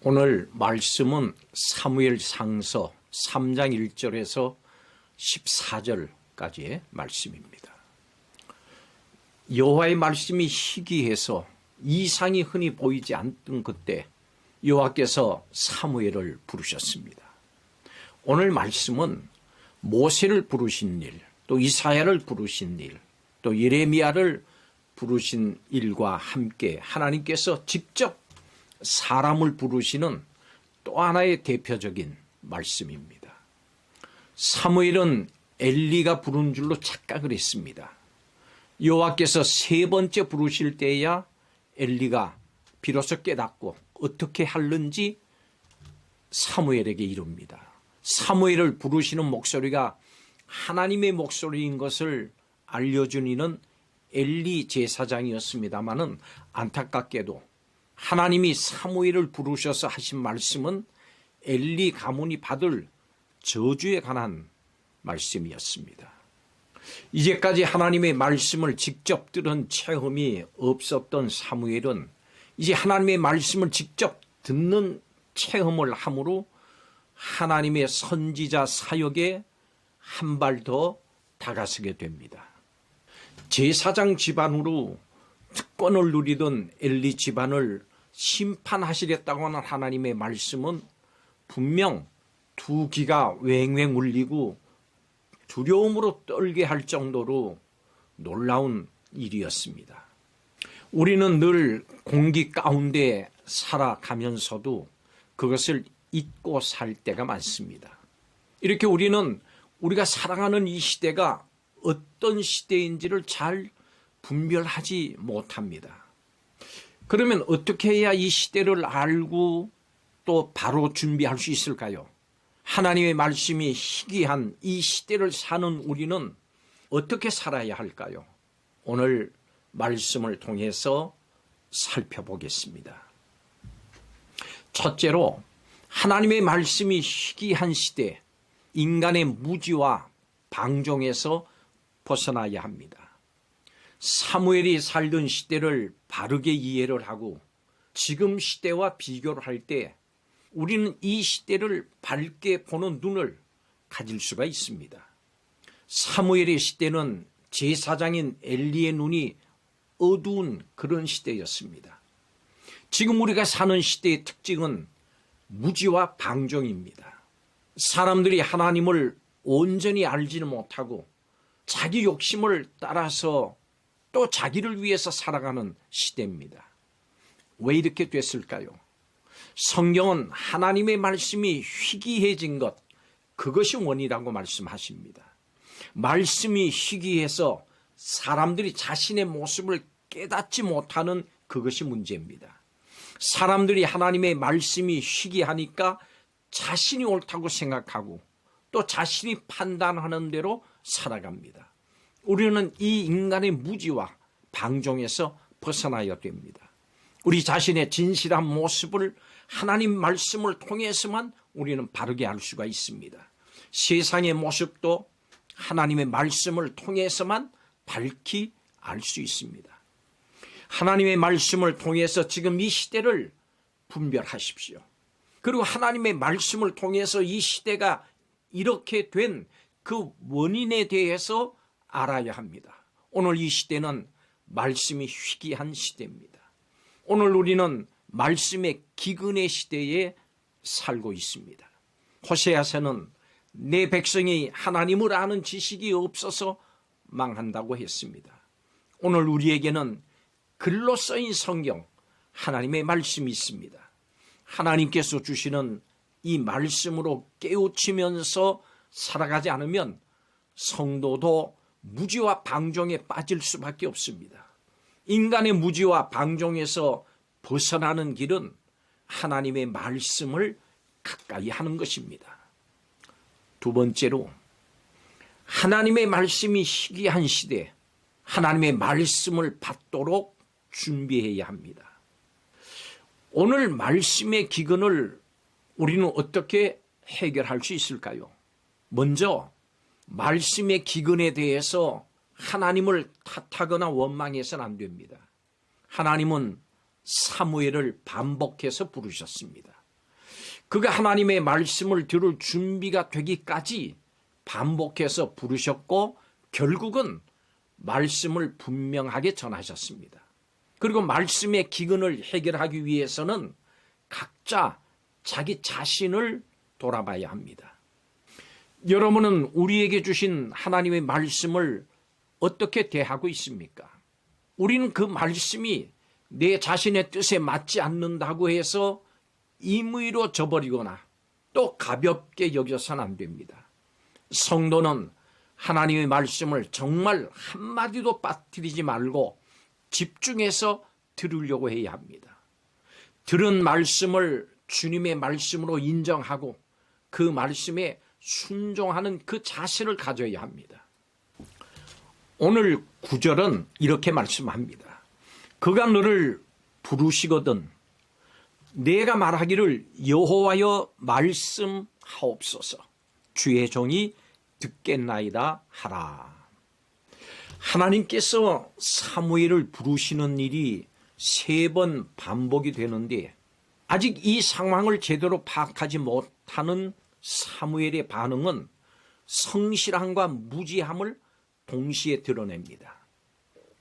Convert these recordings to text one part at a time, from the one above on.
오늘 말씀은 사무엘상서 3장 1절에서 14절까지의 말씀입니다. 여호와의 말씀이 희귀해서 이상이 흔히 보이지 않던 그때 여호와께서 사무엘을 부르셨습니다. 오늘 말씀은 모세를 부르신 일, 또 이사야를 부르신 일, 또 예레미야를 부르신 일과 함께 하나님께서 직접 사람을 부르시는 또 하나의 대표적인 말씀입니다. 사무엘은 엘리가 부른 줄로 착각을 했습니다. 여호와께서 세 번째 부르실 때야 엘리가 비로소 깨닫고 어떻게 하는지 사무엘에게 이릅니다. 사무엘을 부르시는 목소리가 하나님의 목소리인 것을 알려준 이는 엘리 제사장이었습니다마는 안타깝게도 하나님이 사무엘을 부르셔서 하신 말씀은 엘리 가문이 받을 저주에 관한 말씀이었습니다. 이제까지 하나님의 말씀을 직접 들은 체험이 없었던 사무엘은 이제 하나님의 말씀을 직접 듣는 체험을 함으로 하나님의 선지자 사역에 한 발 더 다가서게 됩니다. 제사장 집안으로 특권을 누리던 엘리 집안을 심판하시겠다고 하는 하나님의 말씀은 분명 두 귀가 왱왱 울리고 두려움으로 떨게 할 정도로 놀라운 일이었습니다. 우리는 늘 공기 가운데 살아가면서도 그것을 잊고 살 때가 많습니다. 이렇게 우리는 우리가 살아가는 이 시대가 어떤 시대인지를 잘 분별하지 못합니다. 그러면 어떻게 해야 이 시대를 알고 또 바로 준비할 수 있을까요? 하나님의 말씀이 희귀한 이 시대를 사는 우리는 어떻게 살아야 할까요? 오늘 말씀을 통해서 살펴보겠습니다. 첫째로 하나님의 말씀이 희귀한 시대, 인간의 무지와 방종에서 벗어나야 합니다. 사무엘이 살던 시대를 바르게 이해를 하고 지금 시대와 비교를 할 때 우리는 이 시대를 밝게 보는 눈을 가질 수가 있습니다. 사무엘의 시대는 제사장인 엘리의 눈이 어두운 그런 시대였습니다. 지금 우리가 사는 시대의 특징은 무지와 방종입니다. 사람들이 하나님을 온전히 알지는 못하고 자기 욕심을 따라서 또 자기를 위해서 살아가는 시대입니다. 왜 이렇게 됐을까요? 성경은 하나님의 말씀이 희귀해진 것, 그것이 원인이라고 말씀하십니다. 말씀이 희귀해서 사람들이 자신의 모습을 깨닫지 못하는 그것이 문제입니다. 사람들이 하나님의 말씀이 희귀하니까 자신이 옳다고 생각하고 또 자신이 판단하는 대로 살아갑니다. 우리는 이 인간의 무지와 방종에서 벗어나야 됩니다. 우리 자신의 진실한 모습을 하나님 말씀을 통해서만 우리는 바르게 알 수가 있습니다. 세상의 모습도 하나님의 말씀을 통해서만 밝히 알 수 있습니다. 하나님의 말씀을 통해서 지금 이 시대를 분별하십시오. 그리고 하나님의 말씀을 통해서 이 시대가 이렇게 된 그 원인에 대해서 알아야 합니다. 오늘 이 시대는 말씀이 희귀한 시대입니다. 오늘 우리는 말씀의 기근의 시대에 살고 있습니다. 호세아서는 내 백성이 하나님을 아는 지식이 없어서 망한다고 했습니다. 오늘 우리에게는 글로 써인 성경, 하나님의 말씀이 있습니다. 하나님께서 주시는 이 말씀으로 깨우치면서 살아가지 않으면 성도도 무지와 방종에 빠질 수밖에 없습니다. 인간의 무지와 방종에서 벗어나는 길은 하나님의 말씀을 가까이 하는 것입니다. 두 번째로 하나님의 말씀이 희귀한 시대, 하나님의 말씀을 받도록 준비해야 합니다. 오늘 말씀의 기근을 우리는 어떻게 해결할 수 있을까요? 먼저 말씀의 기근에 대해서 하나님을 탓하거나 원망해서는 안 됩니다. 하나님은 사무엘을 반복해서 부르셨습니다. 그가 하나님의 말씀을 들을 준비가 되기까지 반복해서 부르셨고 결국은 말씀을 분명하게 전하셨습니다. 그리고 말씀의 기근을 해결하기 위해서는 각자 자기 자신을 돌아봐야 합니다. 여러분은 우리에게 주신 하나님의 말씀을 어떻게 대하고 있습니까? 우리는 그 말씀이 내 자신의 뜻에 맞지 않는다고 해서 임의로 저버리거나 또 가볍게 여겨서는 안 됩니다. 성도는 하나님의 말씀을 정말 한마디도 빠뜨리지 말고 집중해서 들으려고 해야 합니다. 들은 말씀을 주님의 말씀으로 인정하고 그 말씀에 순종하는 그 자세를 가져야 합니다. 오늘 9절은 이렇게 말씀합니다. 그가 너를 부르시거든 내가 말하기를 여호와여 말씀하옵소서 주의 종이 듣겠나이다 하라. 하나님께서 사무엘을 부르시는 일이 3번 반복이 되는데 아직 이 상황을 제대로 파악하지 못하는 사무엘의 반응은 성실함과 무지함을 동시에 드러냅니다.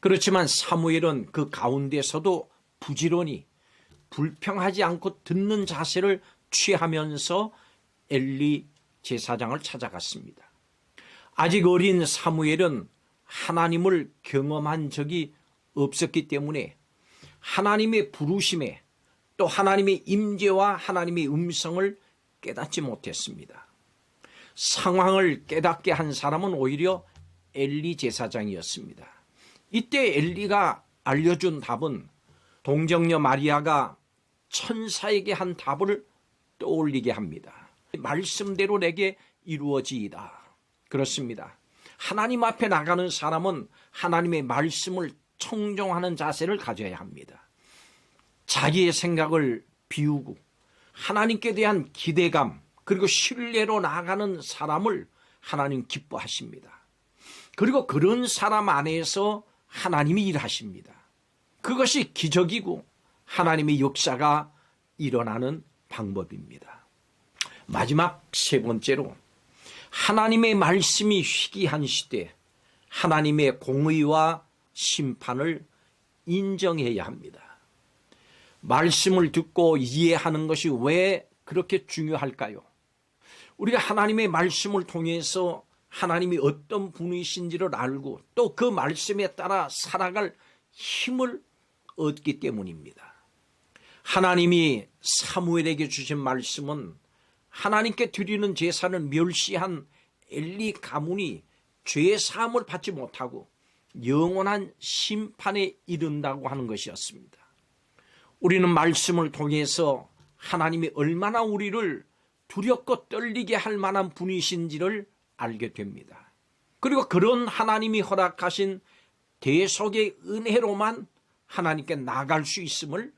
그렇지만 사무엘은 그 가운데서도 부지런히 불평하지 않고 듣는 자세를 취하면서 엘리 제사장을 찾아갔습니다. 아직 어린 사무엘은 하나님을 경험한 적이 없었기 때문에 하나님의 부르심에 또 하나님의 임재와 하나님의 음성을 깨닫지 못했습니다. 상황을 깨닫게 한 사람은 오히려 엘리 제사장이었습니다. 이때 엘리가 알려준 답은 동정녀 마리아가 천사에게 한 답을 떠올리게 합니다. 말씀대로 내게 이루어지이다. 그렇습니다. 하나님 앞에 나가는 사람은 하나님의 말씀을 청종하는 자세를 가져야 합니다. 자기의 생각을 비우고 하나님께 대한 기대감 그리고 신뢰로 나아가는 사람을 하나님 기뻐하십니다. 그리고 그런 사람 안에서 하나님이 일하십니다. 그것이 기적이고 하나님의 역사가 일어나는 방법입니다. 마지막 3번째로 하나님의 말씀이 희귀한 시대 하나님의 공의와 심판을 인정해야 합니다. 말씀을 듣고 이해하는 것이 왜 그렇게 중요할까요? 우리가 하나님의 말씀을 통해서 하나님이 어떤 분이신지를 알고 또 그 말씀에 따라 살아갈 힘을 얻기 때문입니다. 하나님이 사무엘에게 주신 말씀은 하나님께 드리는 제사를 멸시한 엘리 가문이 죄 사함을 받지 못하고 영원한 심판에 이른다고 하는 것이었습니다. 우리는 말씀을 통해서 하나님이 얼마나 우리를 두렵고 떨리게 할 만한 분이신지를 알게 됩니다. 그리고 그런 하나님이 허락하신 대속의 은혜로만 하나님께 나갈 수 있음을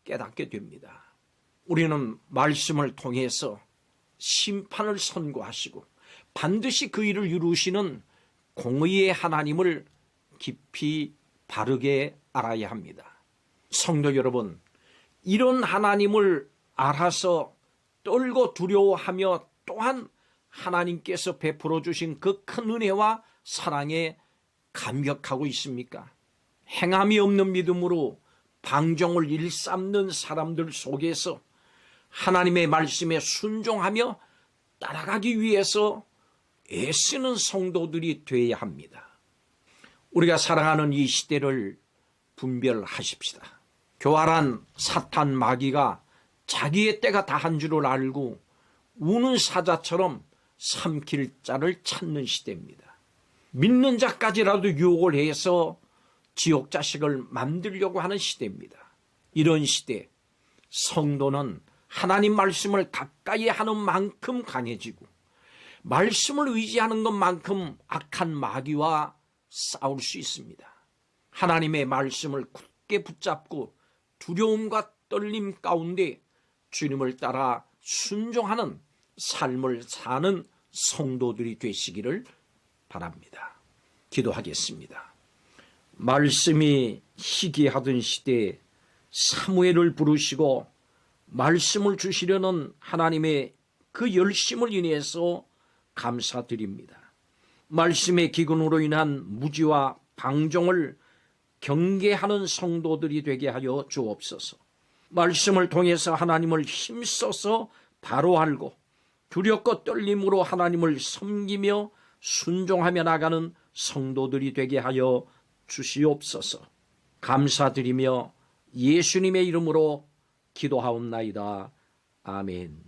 깨닫게 됩니다. 우리는 말씀을 통해서 심판을 선고하시고 반드시 그 일을 이루시는 공의의 하나님을 깊이 바르게 알아야 합니다. 성도 여러분, 이런 하나님을 알아서 떨고 두려워하며 또한 하나님께서 베풀어 주신 그 큰 은혜와 사랑에 감격하고 있습니까? 행함이 없는 믿음으로 방종을 일삼는 사람들 속에서 하나님의 말씀에 순종하며 따라가기 위해서 애쓰는 성도들이 되어야 합니다. 우리가 살아가는 이 시대를 분별하십시다. 교활한 사탄 마귀가 자기의 때가 다한 줄을 알고 우는 사자처럼 삼킬 자를 찾는 시대입니다. 믿는 자까지라도 유혹을 해서 지옥 자식을 만들려고 하는 시대입니다. 이런 시대 성도는 하나님 말씀을 가까이 하는 만큼 강해지고 말씀을 의지하는 것만큼 악한 마귀와 싸울 수 있습니다. 하나님의 말씀을 굳게 붙잡고 두려움과 떨림 가운데 주님을 따라 순종하는 삶을 사는 성도들이 되시기를 바랍니다. 기도하겠습니다. 말씀이 희귀하던 시대에 사무엘을 부르시고 말씀을 주시려는 하나님의 그 열심을 인해서 감사드립니다. 말씀의 기근으로 인한 무지와 방종을 경계하는 성도들이 되게 하여 주옵소서. 말씀을 통해서 하나님을 힘써서 바로 알고 두렵고 떨림으로 하나님을 섬기며 순종하며 나가는 성도들이 되게 하여 주시옵소서. 감사드리며 예수님의 이름으로 기도하옵나이다. 아멘.